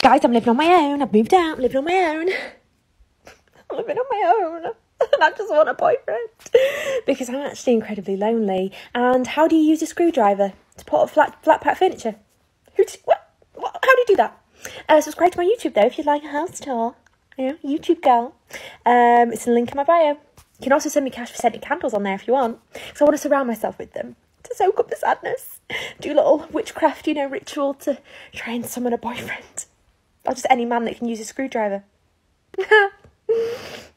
Guys, I'm living on my own. I've moved out. I'm living on my own. I'm living on my own. And I just want a boyfriend. Because I'm actually incredibly lonely. And how do you use a screwdriver to put up flat pack furniture? What? How do you do that? Subscribe to my YouTube though if you'd like a house tour. You know, YouTube girl. It's in the link in my bio. You can also send me cash for scented candles on there if you want. Because I want to surround myself with them. To soak up the sadness. Do a little witchcraft, ritual to try and summon a boyfriend. Or just any man that can use a screwdriver.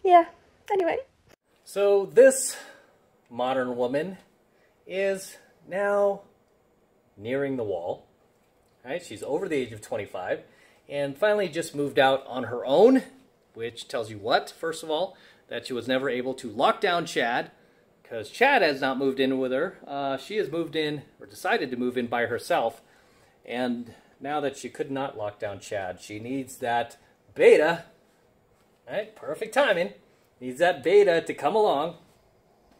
Yeah, anyway. So this modern woman is now nearing the wall. Right? She's over the age of 25 and finally just moved out on her own, which tells you what, first of all, that she was never able to lock down Chad, because Chad has not moved in with her. She has moved in, or decided to move in by herself, and now that she could not lock down Chad, she needs that beta, right? Perfect timing. Needs that beta to come along,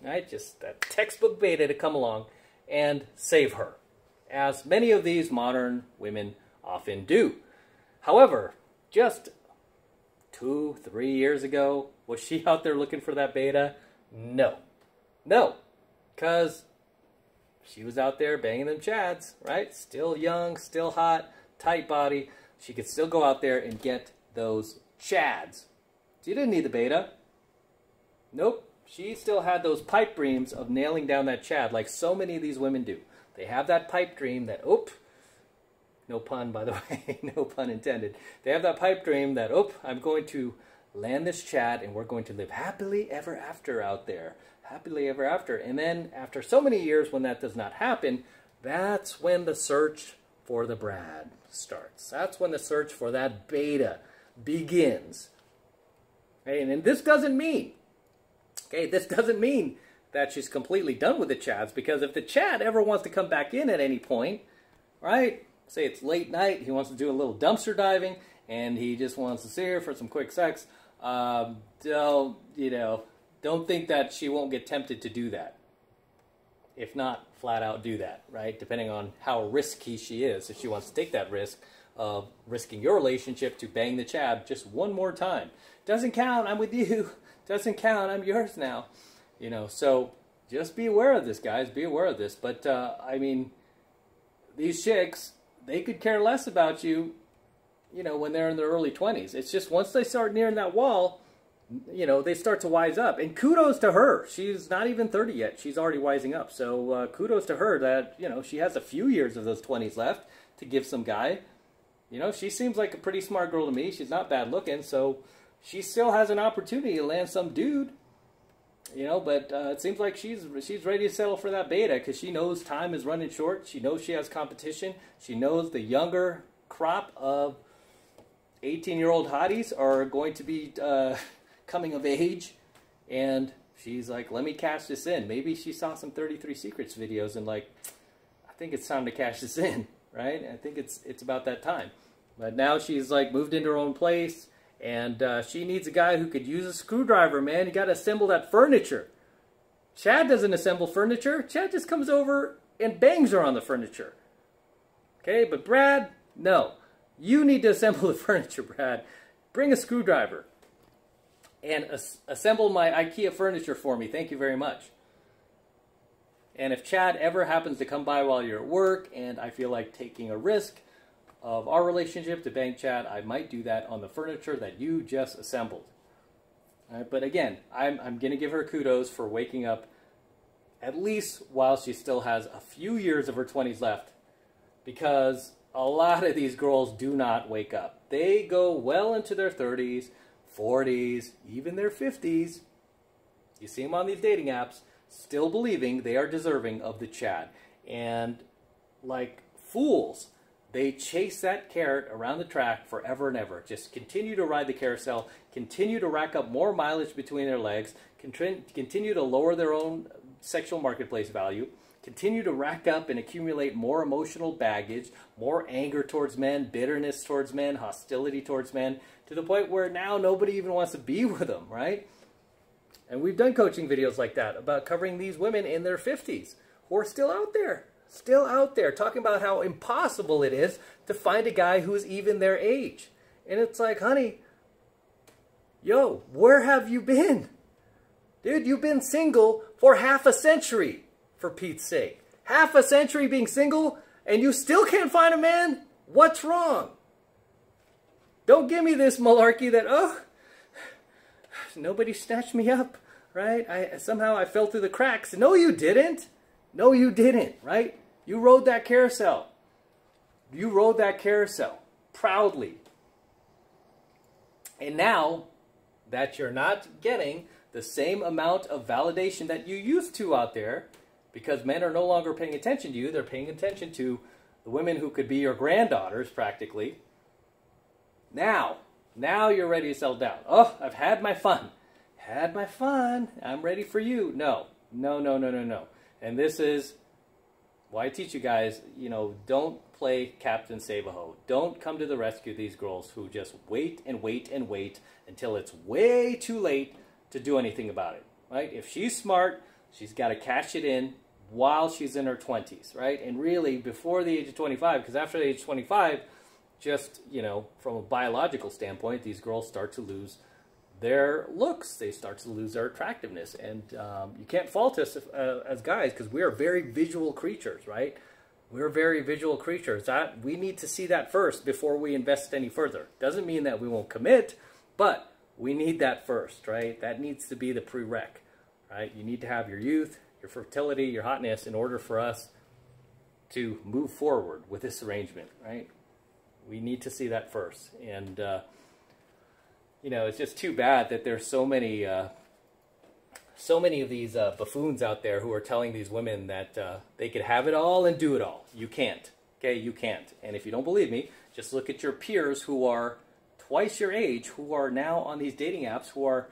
right? Just that textbook beta to come along and save her, as many of these modern women often do. However, just 2-3 years ago, was she out there looking for that beta? No. No. Because she was out there banging them Chads, right? Still young, still hot, tight body. She could still go out there and get those Chads. She didn't need the beta. Nope. She still had those pipe dreams of nailing down that Chad like so many of these women do. They have that pipe dream that, no pun by the way, no pun intended. They have that pipe dream that, I'm going to land this Chad and we're going to live happily ever after out there. Happily ever after. And then after so many years when that does not happen, that's when the search for the Brad starts. That's when the search for that beta begins. Okay, and this doesn't mean, this doesn't mean that she's completely done with the Chads, because if the Chad ever wants to come back in at any point, right, say it's late night, he wants to do a little dumpster diving, and he just wants to see her for some quick sex, don't think that she won't get tempted to do that. If not, flat out do that, right? Depending on how risky she is. If she wants to take that risk of risking your relationship to bang the Chad just one more time. Doesn't count, I'm with you. Doesn't count, I'm yours now. So just be aware of this, guys. Be aware of this. But, I mean, these chicks, they could care less about you, when they're in their early 20s. It's just once they start nearing that wall, they start to wise up. And kudos to her. She's not even 30 yet. She's already wising up. So kudos to her that, she has a few years of those 20s left to give some guy. She seems like a pretty smart girl to me. She's not bad looking. So she still has an opportunity to land some dude. But it seems like she's ready to settle for that beta because she knows time is running short. She knows she has competition. She knows the younger crop of 18-year-old hotties are going to be coming of age, and she's like, let me cash this in. Maybe she saw some 33 Secrets videos and like, I think it's time to cash this in, right? I think it's about that time. But now she's like moved into her own place, and she needs a guy who could use a screwdriver, man. You got to assemble that furniture. Chad doesn't assemble furniture. Chad just comes over and bangs her on the furniture. Okay, but Brad, no. You need to assemble the furniture, Brad. Bring a screwdriver and assemble my IKEA furniture for me. Thank you very much. And if Chad ever happens to come by while you're at work and I feel like taking a risk of our relationship to bang Chad, I might do that on the furniture that you just assembled. All right, but again, I'm going to give her kudos for waking up at least while she still has a few years of her 20s left, because a lot of these girls do not wake up. They go well into their 30s, 40s, even their 50s. You see them on these dating apps, still believing they are deserving of the Chad. And like fools, they chase that carrot around the track forever and ever. Just continue to ride the carousel, continue to rack up more mileage between their legs, continue to lower their own sexual marketplace value, continue to rack up and accumulate more emotional baggage, more anger towards men, bitterness towards men, hostility towards men, to the point where now nobody even wants to be with them, right? And we've done coaching videos like that about covering these women in their 50s who are still out there, talking about how impossible it is to find a guy who is even their age. And it's like, honey, yo, where have you been? Dude, you've been single for half a century, for Pete's sake. Half a century being single, and you still can't find a man? What's wrong? Don't give me this malarkey that, oh, nobody snatched me up, right? Somehow I fell through the cracks. No, you didn't. No, you didn't, right? You rode that carousel. You rode that carousel proudly. And now that you're not getting the same amount of validation that you used to out there, because men are no longer paying attention to you, they're paying attention to the women who could be your granddaughters, practically. Now you're ready to settle down. Oh, I've had my fun. Had my fun. I'm ready for you. No. And this is why I teach you guys, don't play Captain Save-A-Ho. Don't come to the rescue of these girls who just wait and wait and wait until it's way too late to do anything about it, right? If she's smart, she's got to cash it in while she's in her 20s, right? And really before the age of 25, because after the age of 25, just, from a biological standpoint, these girls start to lose their looks. They start to lose their attractiveness. And you can't fault us as guys, because we are very visual creatures, right? We're very visual creatures. We need to see that first before we invest any further. Doesn't mean that we won't commit, but we need that first, right? That needs to be the prereq, right? You need to have your youth, your fertility, your hotness in order for us to move forward with this arrangement, right? We need to see that first. And, it's just too bad that there's so many of these buffoons out there who are telling these women that they could have it all and do it all. You can't, okay? You can't. And if you don't believe me, just look at your peers who are twice your age, who are now on these dating apps, who are,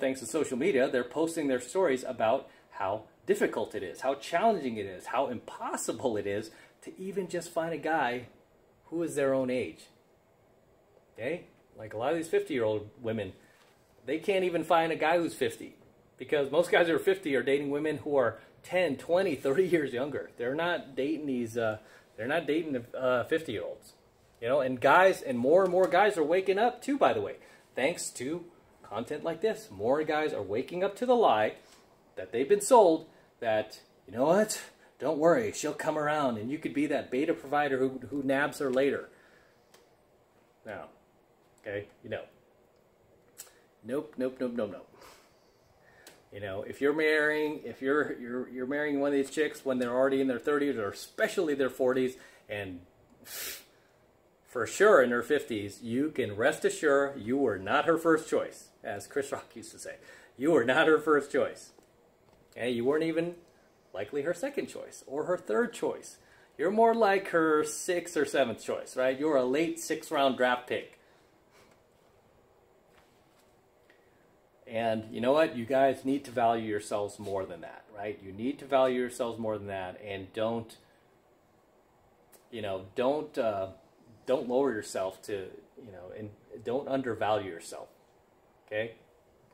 thanks to social media, they're posting their stories about how difficult it is, how challenging it is, how impossible it is to even just find a guy who is their own age. Okay? Like a lot of these 50-year-old women, they can't even find a guy who's 50. Because most guys who are 50 are dating women who are 10, 20, 30 years younger. They're not dating these, they're not dating the 50-year-olds. And guys, and more guys are waking up too, by the way. Thanks to content like this. More guys are waking up to the lie that they've been sold that, you know what? Don't worry, she'll come around and you could be that beta provider who nabs her later. No. Okay? Nope. If you're marrying, you're marrying one of these chicks when they're already in their 30s or especially their 40s and for sure in her 50s, you can rest assured you were not her first choice, as Chris Rock used to say. You were not her first choice. Okay? You weren't even likely her second choice or her third choice. You're more like her 6th or 7th choice, right? You're a late 6th round draft pick. And you know what? You guys need to value yourselves more than that, right? You need to value yourselves more than that, and don't lower yourself to, and don't undervalue yourself. Okay?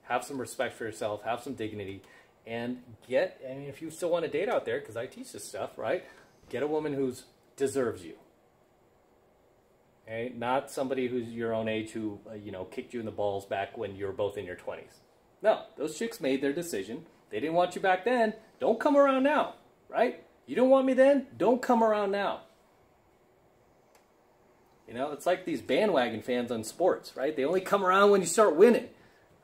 Have some respect for yourself, have some dignity, and if you still want to date out there, because I teach this stuff, right? Get a woman who deserves you. Okay? Not somebody who's your own age who, kicked you in the balls back when you were both in your 20s. No, those chicks made their decision. They didn't want you back then. Don't come around now, right? You don't want me then? Don't come around now. It's like these bandwagon fans on sports, right? They only come around when you start winning,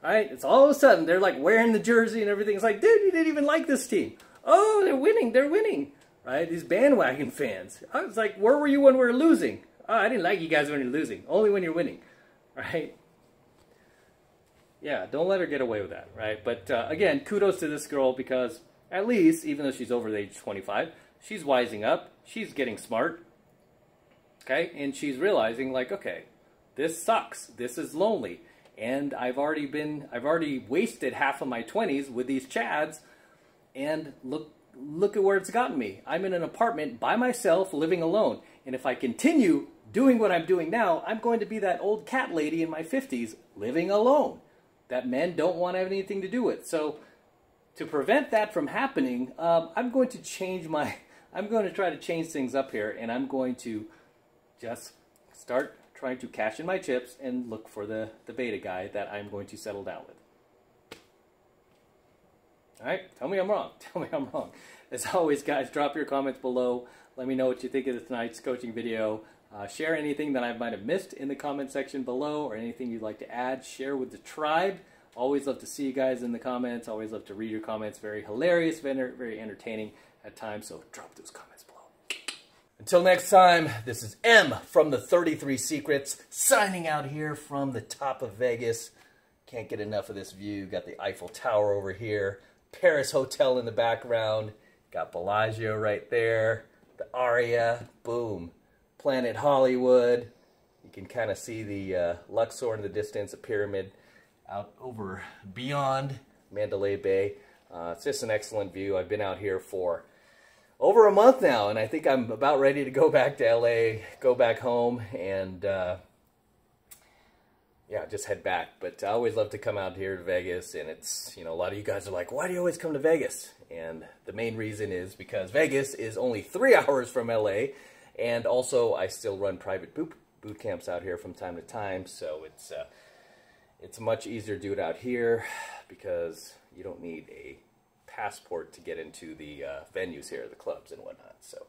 right? It's all of a sudden, they're like wearing the jersey and everything. It's like, dude, you didn't even like this team. Oh, they're winning, right? These bandwagon fans. I was like, where were you when we were losing? Oh, I didn't like you guys when you're losing. Only when you're winning, right? Yeah, don't let her get away with that, right? But again, kudos to this girl because at least, even though she's over the age of 25, she's wising up. She's getting smart. Okay, and she's realizing like, okay, this sucks. This is lonely, and I've already wasted half of my 20s with these chads, and look at where it's gotten me. I'm in an apartment by myself, living alone, and if I continue doing what I'm doing now, I'm going to be that old cat lady in my 50s, living alone, that men don't want to have anything to do with. So, to prevent that from happening, I'm going to try to change things up here, and I'm going to just start trying to cash in my chips and look for the beta guy that I'm going to settle down with. Alright, tell me I'm wrong. Tell me I'm wrong. As always, guys, drop your comments below. Let me know what you think of tonight's coaching video. Share anything that I might have missed in the comment section below, or anything you'd like to add. Share with the tribe. Always love to see you guys in the comments. Always love to read your comments. Very hilarious, very entertaining at times, so drop those comments below. Until next time, this is M from the 33 Secrets, signing out here from the top of Vegas. Can't get enough of this view. Got the Eiffel Tower over here, Paris Hotel in the background, got Bellagio right there, the Aria, boom, Planet Hollywood. You can kind of see the Luxor in the distance, a pyramid out over beyond Mandalay Bay. It's just an excellent view. I've been out here for over a month now, and I think I'm about ready to go back to LA, go back home, and yeah, just head back. But I always love to come out here to Vegas, and it's, you know, a lot of you guys are like, why do you always come to Vegas? And the main reason is because Vegas is only 3 hours from LA, and also I still run private boot camps out here from time to time, so it's much easier to do it out here because you don't need a passport to get into the venues here, the clubs and whatnot, so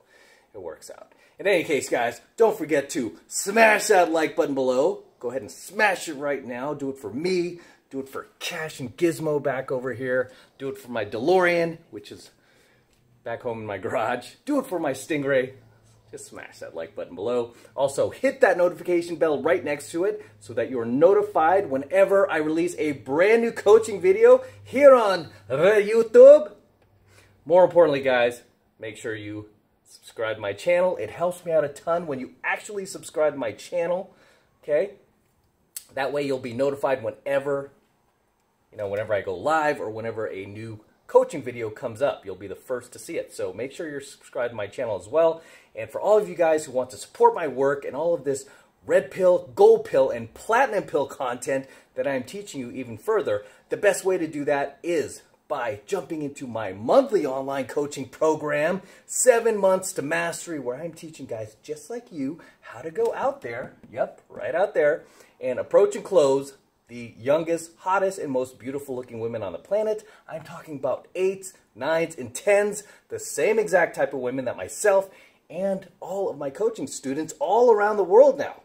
it works out. In any case, guys, don't forget to smash that like button below. Go ahead and smash it right now. Do it for me. Do it for Cash and Gizmo back over here. Do it for my DeLorean, which is back home in my garage. Do it for my Stingray. Just smash that like button below. Also, hit that notification bell right next to it so that you're notified whenever I release a brand new coaching video here on YouTube. More importantly, guys, make sure you subscribe to my channel. It helps me out a ton when you actually subscribe to my channel, okay? That way you'll be notified whenever, whenever I go live or whenever a new coaching video comes up. You'll be the first to see it. So make sure you're subscribed to my channel as well. And for all of you guys who want to support my work and all of this red pill, gold pill, and platinum pill content that I'm teaching you even further, the best way to do that is by jumping into my monthly online coaching program, 7 Months to Mastery, where I'm teaching guys just like you how to go out there, yep, right out there, and approach and close the youngest, hottest, and most beautiful looking women on the planet. I'm talking about 8s, 9s, and 10s, the same exact type of women that myself and all of my coaching students all around the world now,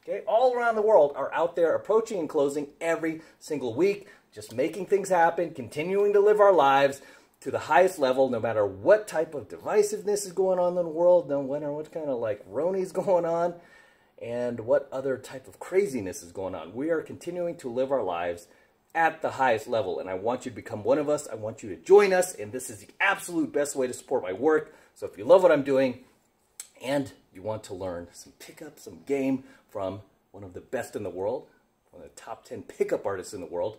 okay, all around the world are out there approaching and closing every single week, just making things happen, continuing to live our lives to the highest level, no matter what type of divisiveness is going on in the world, no matter what kind of like Roni's going on, and what other type of craziness is going on. We are continuing to live our lives at the highest level, and I want you to become one of us. I want you to join us, and this is the absolute best way to support my work. So if you love what I'm doing and you want to learn some pickup, some game from one of the best in the world, one of the top 10 pickup artists in the world,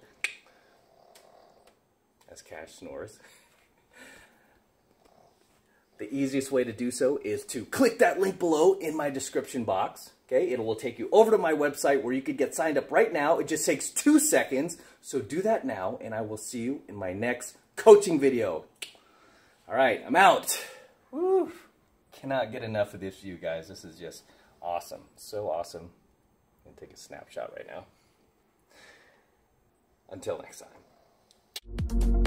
as Cash snores, the easiest way to do so is to click that link below in my description box. Okay, it will take you over to my website where you could get signed up right now. It just takes 2 seconds. So do that now, and I will see you in my next coaching video. All right, I'm out. Woo. Cannot get enough of this view, guys. This is just awesome. So awesome. I'm going to take a snapshot right now. Until next time.